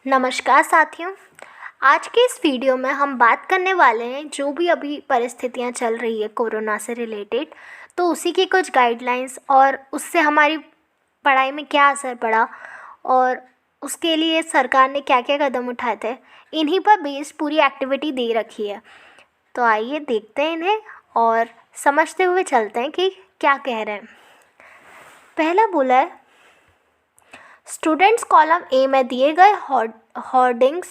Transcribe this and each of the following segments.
नमस्कार साथियों। आज के इस वीडियो में हम बात करने वाले हैं जो भी अभी परिस्थितियां चल रही है कोरोना से रिलेटेड, तो उसी की कुछ गाइडलाइंस और उससे हमारी पढ़ाई में क्या असर पड़ा और उसके लिए सरकार ने क्या क्या कदम उठाए थे, इन्हीं पर बेस्ड पूरी एक्टिविटी दे रखी है। तो आइए देखते हैं इन्हें और समझते हुए चलते हैं कि क्या कह रहे हैं। पहला बोला है, स्टूडेंट्स कॉलम ए में दिए गए होर्डिंग्स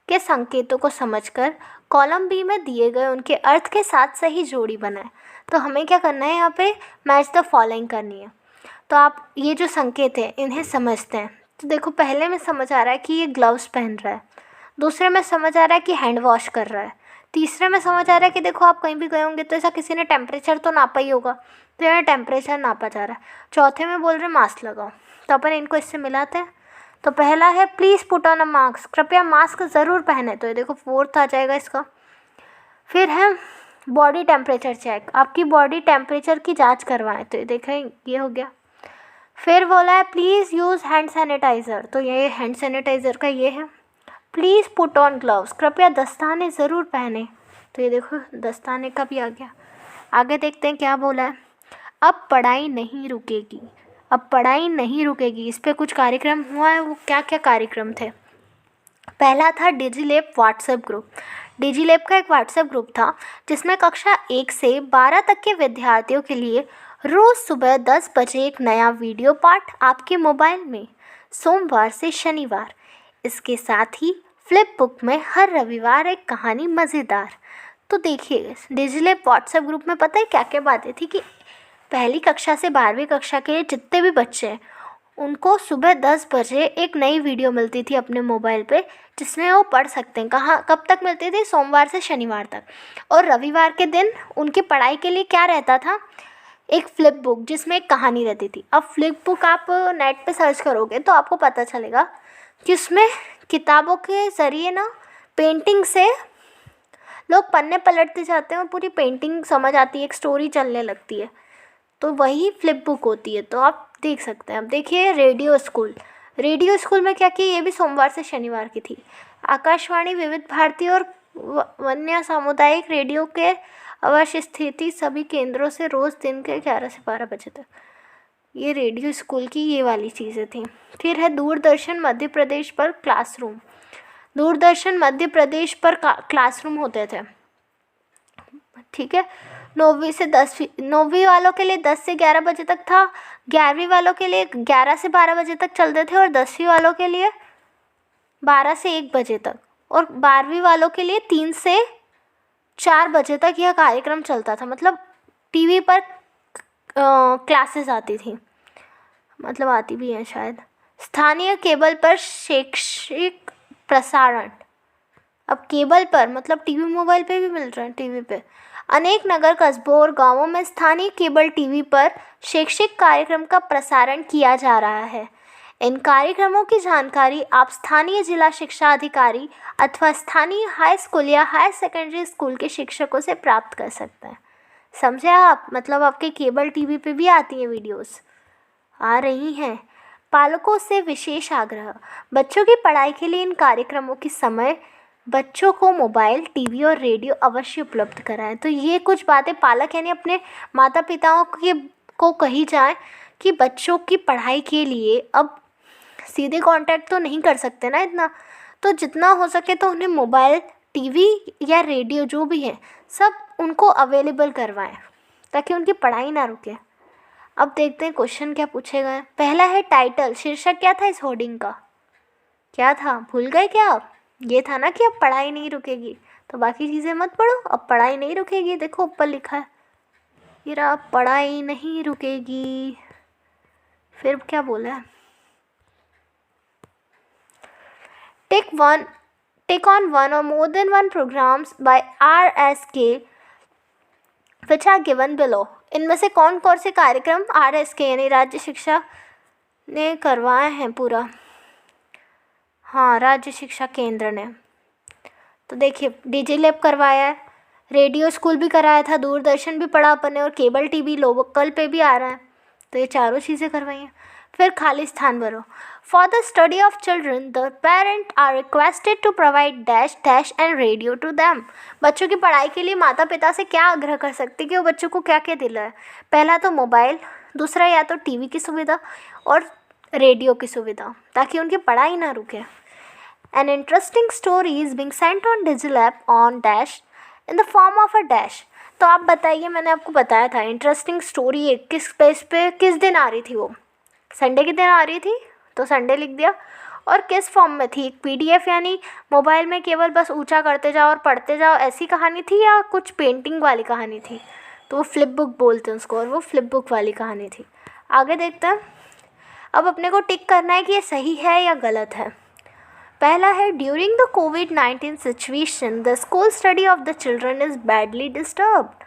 के संकेतों को समझकर कॉलम बी में दिए गए उनके अर्थ के साथ सही जोड़ी बनाएं। तो हमें क्या करना है, यहाँ पे मैच द फॉलोइंग करनी है। तो आप ये जो संकेत है इन्हें समझते हैं। तो देखो, पहले में समझ आ रहा है कि ये ग्लव्स पहन रहा है, दूसरे में समझ आ रहा है कि हैंड वॉश कर रहा है, तीसरे में समझ आ रहा है कि देखो आप कहीं भी गए होंगे तो ऐसा किसी ने टेम्परेचर तो नापा ही होगा, तो यहाँ टेम्परेचर नापा जा रहा है। चौथे में बोल रहे मास्क लगाओ। तो अपन इनको इससे मिलाते हैं। तो पहला है please put on a mask, कृपया मास्क ज़रूर पहने। तो ये देखो फोर्थ आ जाएगा इसका। फिर है बॉडी टेम्परेचर चेक, आपकी बॉडी टेम्परेचर की जांच करवाएं। तो ये देखें, ये हो गया। फिर बोला है प्लीज़ यूज़ हैंड सैनिटाइज़र। तो ये हैंड सैनिटाइज़र का ये है। प्लीज़ पुट ऑन ग्लव्स, कृपया दस्ताने ज़रूर पहने। तो ये देखो दस्ताने का भी आ गया। आगे देखते हैं क्या बोला है। अब पढ़ाई नहीं रुकेगी, अब पढ़ाई नहीं रुकेगी। इस पर कुछ कार्यक्रम हुआ है। वो क्या क्या कार्यक्रम थे? पहला था डिजिलैब व्हाट्सएप ग्रुप। डिजिलैब का एक व्हाट्सएप ग्रुप था जिसमें कक्षा 1 से 12 तक के विद्यार्थियों के लिए रोज़ सुबह 10 बजे एक नया वीडियो पाठ आपके मोबाइल में, सोमवार से शनिवार। इसके साथ ही फ्लिप बुक में हर रविवार एक कहानी मज़ेदार। तो देखिए, डिजिलैब व्हाट्सएप ग्रुप में पता है क्या क्या बातें थी कि पहली कक्षा से 12वीं कक्षा के जितने भी बच्चे हैं उनको सुबह 10 बजे एक नई वीडियो मिलती थी अपने मोबाइल पे, जिसमें वो पढ़ सकते हैं। कहाँ कब तक मिलती थी? सोमवार से शनिवार तक। और रविवार के दिन उनकी पढ़ाई के लिए क्या रहता था? एक फ्लिप बुक जिसमें एक कहानी रहती थी। अब फ्लिप बुक आप नेट पे सर्च करोगे तो आपको पता चलेगा कि उसमें किताबों के ज़रिए ना पेंटिंग से लोग पन्ने पलटते जाते हैं और पूरी पेंटिंग समझ आती है, एक स्टोरी चलने लगती है। तो वही फ्लिप बुक होती है। तो आप देख सकते हैं। अब देखिए रेडियो स्कूल। रेडियो स्कूल में क्या किया, ये भी सोमवार से शनिवार की थी। आकाशवाणी, विविध भारती और वन्य सामुदायिक रेडियो के अवश्य स्थिति सभी केंद्रों से रोज़ दिन के 11 से 12 बजे तक। ये रेडियो स्कूल की ये वाली चीज़ें थी। फिर है दूरदर्शन मध्य प्रदेश पर क्लासरूम। दूरदर्शन मध्य प्रदेश पर क्लासरूम होते थे, ठीक है। 9वीं वालों के लिए 10 से 11 बजे तक था, 11वीं वालों के लिए 11 से 12 बजे तक चलते थे और 10वीं वालों के लिए 12 से 1 बजे तक, और 12वीं वालों के लिए 3 से 4 बजे तक यह कार्यक्रम चलता था। मतलब टीवी पर क्लासेस आती थी, मतलब आती भी हैं शायद। स्थानीय केबल पर शैक्षिक प्रसारण। अब केबल पर मतलब टीवी मोबाइल पे भी मिल रहा है, टीवी पे। अनेक नगर कस्बों और गांवों में स्थानीय केबल टीवी पर शैक्षिक कार्यक्रम का प्रसारण किया जा रहा है। इन कार्यक्रमों की जानकारी आप स्थानीय जिला शिक्षा अधिकारी अथवा स्थानीय हाई स्कूल या हायर सेकेंडरी स्कूल के शिक्षकों से प्राप्त कर सकते हैं। समझे आप? मतलब आपके केबल टीवी पे भी आती हैं वीडियोस, आ रही हैं। पालकों से विशेष आग्रह, बच्चों की पढ़ाई के लिए इन कार्यक्रमों के समय बच्चों को मोबाइल, टीवी और रेडियो अवश्य उपलब्ध कराएं। तो ये कुछ बातें पालक यानी अपने माता पिताओं को कही जाए कि बच्चों की पढ़ाई के लिए अब सीधे कांटेक्ट तो नहीं कर सकते ना इतना, तो जितना हो सके तो उन्हें मोबाइल, टीवी या रेडियो जो भी है सब उनको अवेलेबल करवाएं ताकि उनकी पढ़ाई ना रुके। अब देखते हैं क्वेश्चन क्या पूछे गए। पहला है टाइटल, शीर्षक क्या था इस होर्डिंग का? क्या था, भूल गए क्या आप? ये था ना कि अब पढ़ाई नहीं रुकेगी, तो बाकी चीज़ें मत पढ़ो, अब पढ़ाई नहीं रुकेगी। देखो ऊपर लिखा है ये रहा, पढ़ाई नहीं रुकेगी। फिर क्या बोला है? टेक ऑन वन और more than one programs by RSK which are given below। इनमें से कौन कौन से कार्यक्रम RSK यानी राज्य शिक्षा ने करवाए हैं पूरा? हाँ, राज्य शिक्षा केंद्र ने। तो देखिए डिजिलैब करवाया है, रेडियो स्कूल भी कराया था, दूरदर्शन भी पढ़ा अपन ने, और केबल टीवी लोकल पे भी आ रहा है। तो ये चारों चीज़ें करवाई हैं। फिर खाली स्थान भरो। For the study of children the parent are requested to provide dash dash and radio to them. बच्चों की पढ़ाई के लिए माता पिता से क्या आग्रह कर सकते कि वो बच्चों को क्या क्या दिलाए। पहला तो मोबाइल, दूसरा या तो टीवी की सुविधा और रेडियो की सुविधा, ताकि उनकी पढ़ाई ना रुके। An interesting story is being sent on Digital app on dash in the form of a dash। तो आप बताइए, मैंने आपको बताया था इंटरेस्टिंग स्टोरी है, किस पेज पे किस दिन आ रही थी, वो संडे के दिन आ रही थी तो संडे लिख दिया। और किस फॉर्म में थी, एक PDF यानी मोबाइल में केवल बस ऊंचा करते जाओ और पढ़ते जाओ ऐसी कहानी थी, या कुछ पेंटिंग वाली कहानी थी, तो वो फ्लिप बुक बोलते हैं उसको, और वो फ्लिप बुक वाली कहानी थी। आगे देखते हैं। अब अपने को टिक करना है कि ये सही है या गलत है। पहला है during the covid situation the school study of the children is badly disturbed.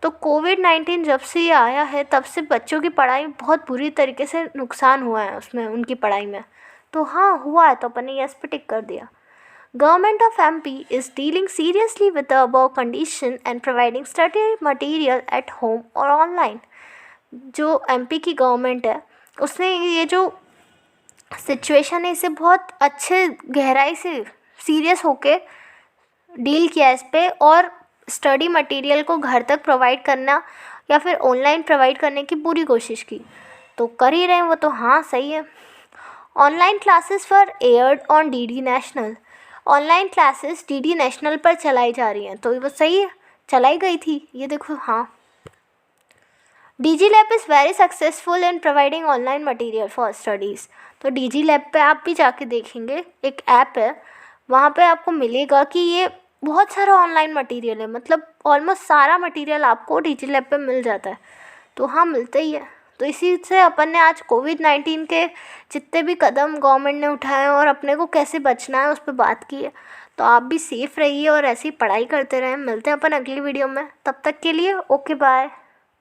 तो कोविड-19 जब से ये आया है तब से बच्चों की पढ़ाई में बहुत बुरी तरीके से नुकसान हुआ है उसमें, उनकी पढ़ाई में। तो हाँ हुआ है, तो अपन ने यस पे टिक कर दिया। Government of MP is dealing seriously with the above condition and providing study material at home और ऑनलाइन। जो MP की गवर्नमेंट है उसने ये जो सिचुएशन है इसे बहुत अच्छे गहराई से सीरियस होके डील किया इस पे, और स्टडी मटेरियल को घर तक प्रोवाइड करना या फिर ऑनलाइन प्रोवाइड करने की पूरी कोशिश की। तो कर ही रहे हैं वो, तो हाँ सही है। Online classes for aired on DD national. Online classes DD national पर चलाई जा रही हैं, तो वो सही है, चलाई गई थी, ये देखो। हाँ, DigiLab is very successful in providing online material for studies. तो DigiLab पे आप भी जाके देखेंगे, एक ऐप है, वहाँ पे आपको मिलेगा कि ये बहुत सारा ऑनलाइन मटेरियल है, मतलब ऑलमोस्ट सारा मटेरियल आपको DigiLab पे मिल जाता है। तो हाँ, मिलता ही है। तो इसी से अपन ने आज कोविड-19 के जितने भी कदम गवर्नमेंट ने उठाए हैं और अपने को कैसे बचना है उस पर बात की है। तो आप भी सेफ़ रहिए और ऐसी पढ़ाई करते रहें। मिलते हैं अपन अगली वीडियो में, तब तक के लिए ओके बाय।